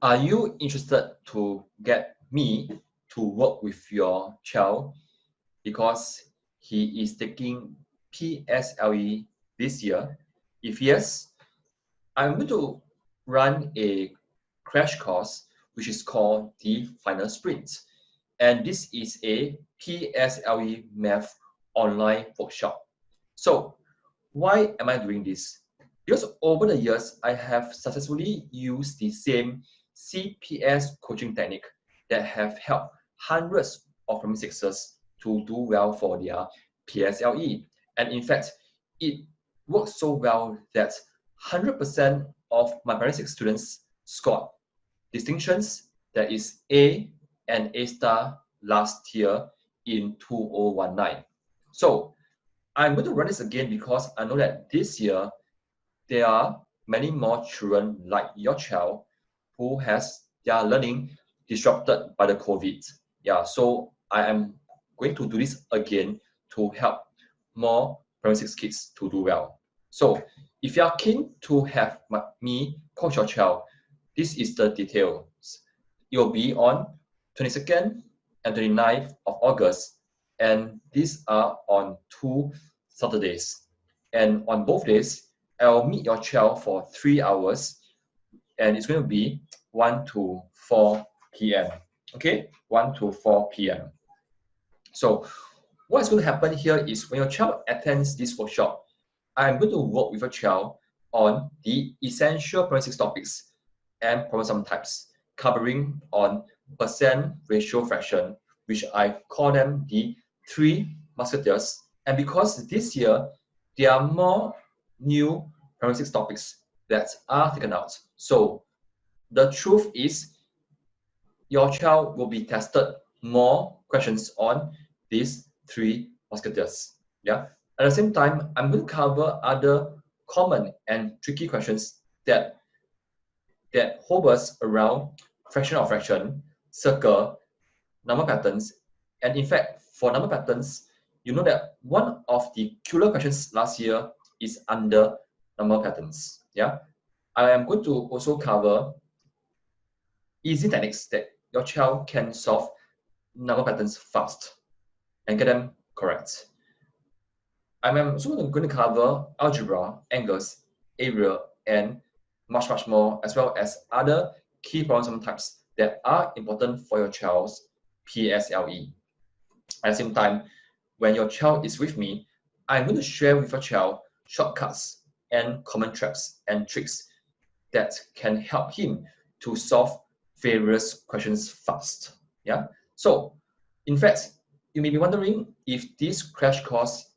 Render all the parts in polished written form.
Are you interested to get me to work with your child because he is taking PSLE this year? If yes, I'm going to run a crash course which is called the Final Sprint. And this is a PSLE Math online workshop. So why am I doing this? Because over the years, I have successfully used the same CPS coaching technique that have helped hundreds of primary sixers to do well for their PSLE. And in fact, it worked so well that 100% of my primary six students scored distinctions, that is A and A star last year in 2019. So I'm going to run this again because I know that this year there are many more children like your child who has their learning disrupted by the COVID. Yeah, so I am going to do this again to help more primary six kids to do well. So if you are keen to have me coach your child, this is the details. It will be on 22nd and 29th of August, and these are on 2 Saturdays. And on both days, I'll meet your child for 3 hours, and it's going to be 1 to 4 p.m. Okay, 1 to 4 p.m. So what's going to happen here is when your child attends this workshop, I'm going to work with your child on the essential primary six topics and problem sum types, covering on percent, ratio, fraction, which I call them the three musketeers. And because this year there are more new primary six topics that are taken out, so the truth is your child will be tested more questions on these three musketeers. Yeah. At the same time, I'm going to cover other common and tricky questions that hovers around fraction of fraction, circle, number patterns, and in fact, for number patterns, you know that one of the killer questions last year is under number patterns. Yeah. I am going to also cover easy techniques that your child can solve number patterns fast and get them correct. I'm also going to cover algebra, angles, area, and much more, as well as other key problem sum types that are important for your child's PSLE. At the same time, when your child is with me, I'm going to share with your child shortcuts and common traps and tricks that can help him to solve various questions fast. Yeah. So, in fact, you may be wondering if this crash course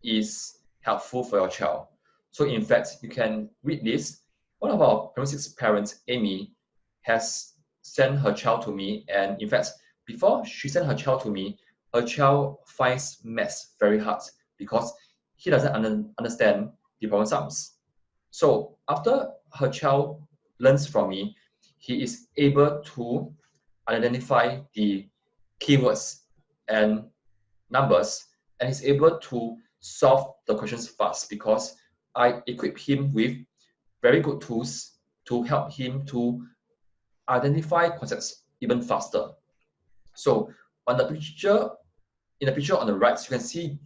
is helpful for your child. So, in fact, you can read this. One of our primary six parents, Amy, has sent her child to me, and in fact, before she sent her child to me, her child finds maths very hard because he doesn't understand the problem sums. So after her child learns from me, he is able to identify the keywords and numbers, and is able to solve the questions fast because I equip him with very good tools to help him to identify concepts even faster. So on the picture, in the picture on the right, you can see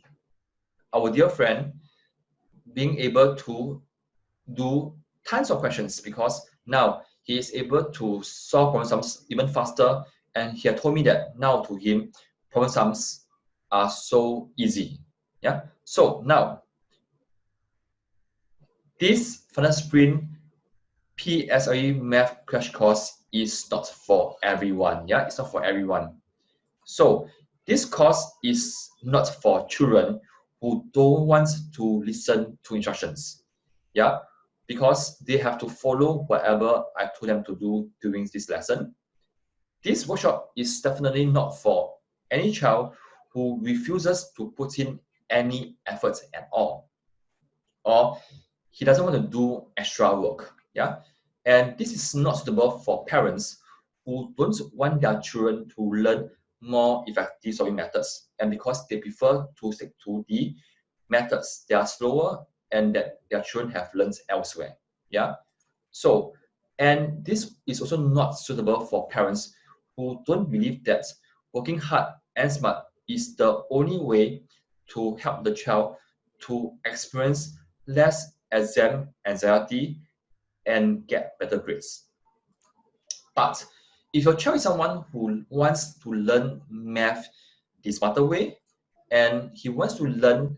our dear friend being able to do tons of questions because now he is able to solve problem sums even faster, and he had told me that now to him problem sums are so easy. Yeah. So now this Final Sprint PSLE math crash course is not for everyone. Yeah, it's not for everyone. So this course is not for children who don't want to listen to instructions. Yeah, because they have to follow whatever I told them to do during this lesson. This workshop is definitely not for any child who refuses to put in any effort at all, or he doesn't want to do extra work. Yeah, and this is not suitable for parents who don't want their children to learn more effective solving methods, and because they prefer to stick to the methods that are slower and that their children have learned elsewhere. Yeah. So And this is also not suitable for parents who don't believe that working hard and smart is the only way to help the child to experience less exam anxiety and get better grades. But if your child is someone who wants to learn math the smarter way, and he wants to learn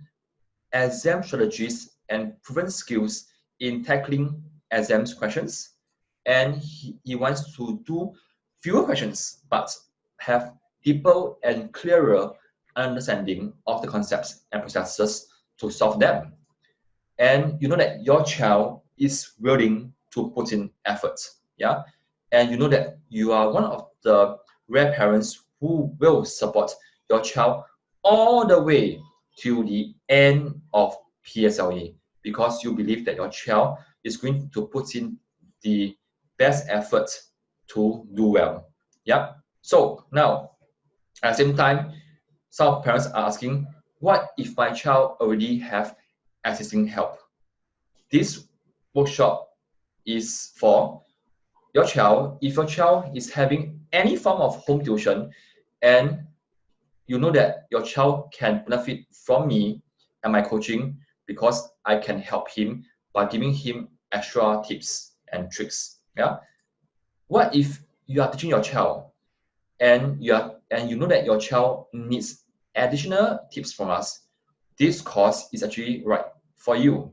exam strategies and proven skills in tackling exams questions, and he wants to do fewer questions but have deeper and clearer understanding of the concepts and processes to solve them. And you know that your child is willing to put in effort, yeah, and you know that you are one of the rare parents who will support your child all the way to the end of PSLE, because you believe that your child is going to put in the best effort to do well. Yeah. So now, at the same time, some parents are asking, what if my child already have existing help? This workshop is for your child. If your child is having any form of home tuition and you know that your child can benefit from me and my coaching, because I can help him by giving him extra tips and tricks. Yeah. What if you are teaching your child and you know that your child needs additional tips from us? This course is actually right for you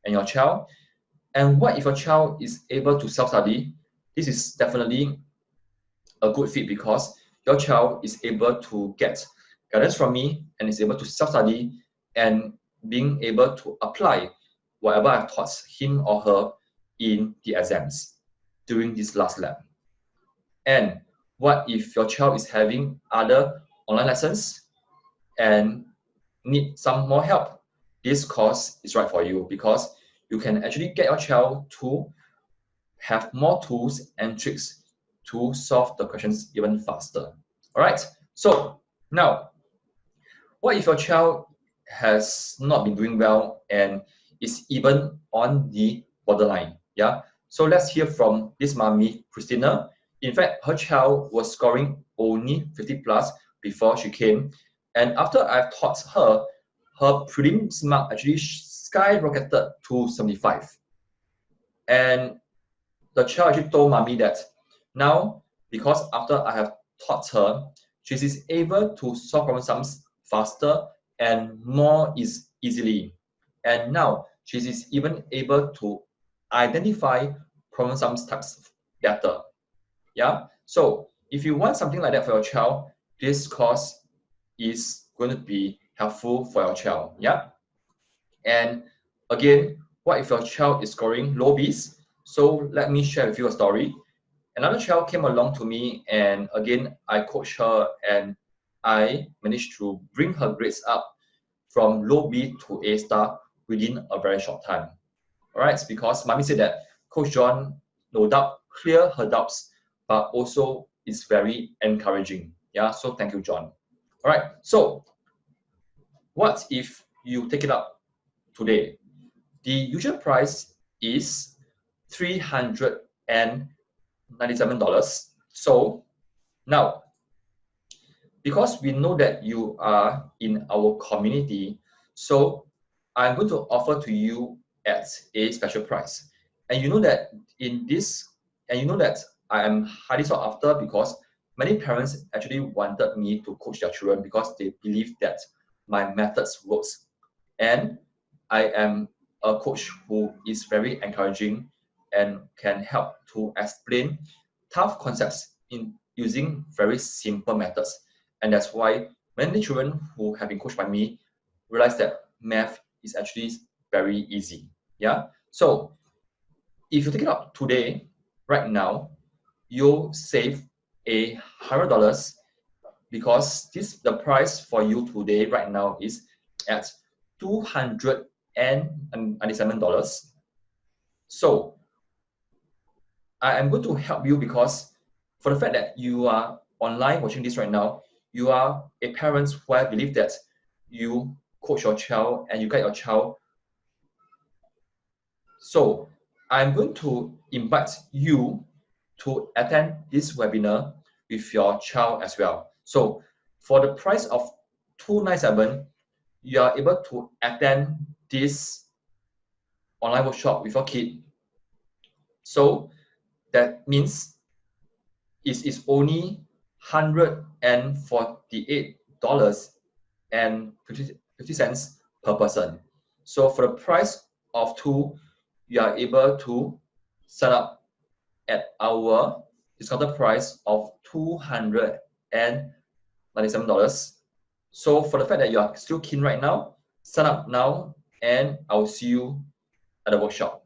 and your child. And what if your child is able to self-study? This is definitely a good fit, because your child is able to get guidance from me and is able to self-study and being able to apply whatever I've taught him or her in the exams during this last lab. And what if your child is having other online lessons and need some more help? This course is right for you, because you can actually get your child to have more tools and tricks to solve the questions even faster. All right. So now, what if your child has not been doing well and is even on the borderline? Yeah. So let's hear from this mommy, Christina. In fact, her child was scoring only 50 plus before she came. And after I've taught her, her prelims mark actually skyrocketed to 75. And the child actually told mommy that now, because after I have taught her, she is able to solve problem sums faster and more easily. And now she is even able to identify problem sums types better. Yeah. So if you want something like that for your child, this course is going to be helpful for your child. Yeah. And again, what if your child is scoring low Bs? So let me share with you a story. Another child came along to me, and again, I coached her and I managed to bring her grades up from low B to A star within a very short time. All right, it's because mommy said that Coach John, no doubt, clear her doubts, but also is very encouraging. Yeah, so thank you, John. All right, so what if you take it up today? The usual price is $397. So now, because we know that you are in our community, so I'm going to offer to you at a special price. And you know that in this, and you know that I am highly sought after, because many parents actually wanted me to coach their children because they believe that my methods works. And I am a coach who is very encouraging and can help to explain tough concepts in using very simple methods. And that's why many children who have been coached by me realize that math is actually very easy. Yeah. So if you take it up today, right now, you'll save $100, because the price for you today right now is at $297. So I am going to help you, because for the fact that you are online watching this right now, you are a parent who I believe that you coach your child and you guide your child. So I'm going to invite you to attend this webinar with your child as well. So for the price of $297, you are able to attend this online workshop with your kid. So that means it is only $148.50 per person. So for the price of two, you are able to sign up at our discounted price of $297. So for the fact that you are still keen right now, sign up now and I'll see you at the workshop.